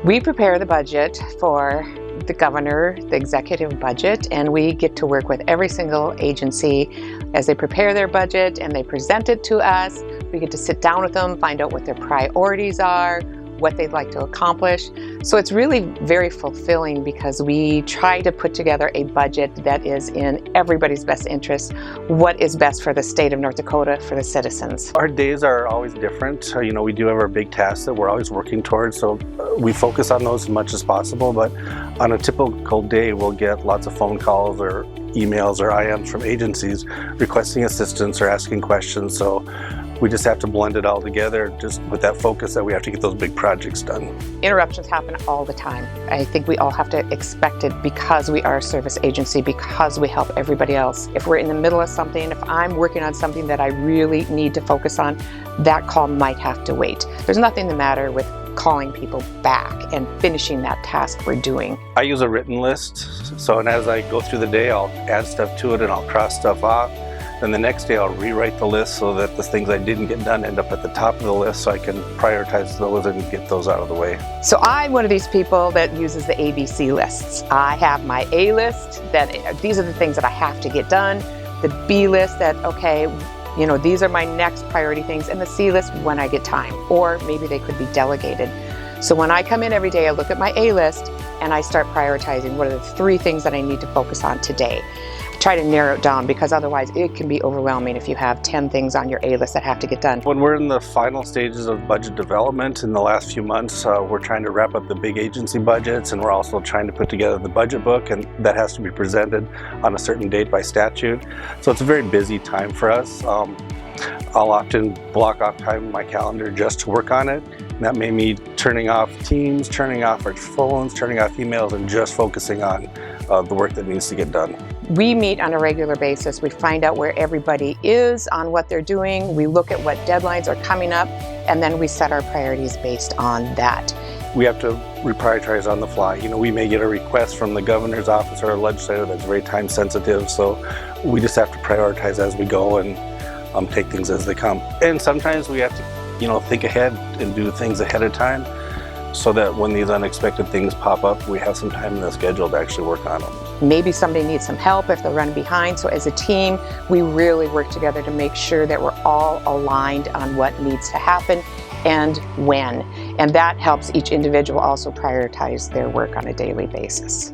We prepare the budget for the governor, the executive budget, and we get to work with every single agency as they prepare their budget and they present it to us. We get to sit down with them, find out what their priorities are, what they'd like to accomplish. So it's really very fulfilling because we try to put together a budget that is in everybody's best interest, what is best for the state of North Dakota, for the citizens. Our days are always different. We do have our big tasks that we're always working towards, so we focus on those as much as possible, but on a typical day we'll get lots of phone calls or emails or IMs from agencies requesting assistance or asking questions, so we just have to blend it all together just with that focus that we have to get those big projects done. Interruptions happen all the time. I think we all have to expect it because we are a service agency, because we help everybody else. If we're in the middle of something, if I'm working on something that I really need to focus on, that call might have to wait. There's nothing the matter with calling people back and finishing that task we're doing. I use a written list, so and as I go through the day, I'll add stuff to it and I'll cross stuff off. Then the next day I'll rewrite the list so that the things I didn't get done end up at the top of the list so I can prioritize those and get those out of the way. So I'm one of these people that uses the ABC lists. I have my A list, that these are the things that I have to get done. The B list that, okay, these are my next priority things, and the C list when I get time, or maybe they could be delegated. So when I come in every day, I look at my A list and I start prioritizing what are the 3 things that I need to focus on today. Try to narrow it down because otherwise it can be overwhelming if you have 10 things on your A list that have to get done. When we're in the final stages of budget development in the last few months, we're trying to wrap up the big agency budgets, and we're also trying to put together the budget book, and that has to be presented on a certain date by statute. So it's a very busy time for us. I'll often block off time in my calendar just to work on it. And that may mean turning off Teams, turning off our phones, turning off emails, and just focusing on the work that needs to get done. We meet on a regular basis. We find out where everybody is on what they're doing. We look at what deadlines are coming up, and then we set our priorities based on that. We have to reprioritize on the fly. We may get a request from the governor's office or a legislator that's very time sensitive, so we just have to prioritize as we go and take things as they come. And sometimes we have to, think ahead and do things ahead of time so that when these unexpected things pop up, we have some time in the schedule to actually work on them. Maybe somebody needs some help if they're running behind. So as a team, we really work together to make sure that we're all aligned on what needs to happen and when. And that helps each individual also prioritize their work on a daily basis.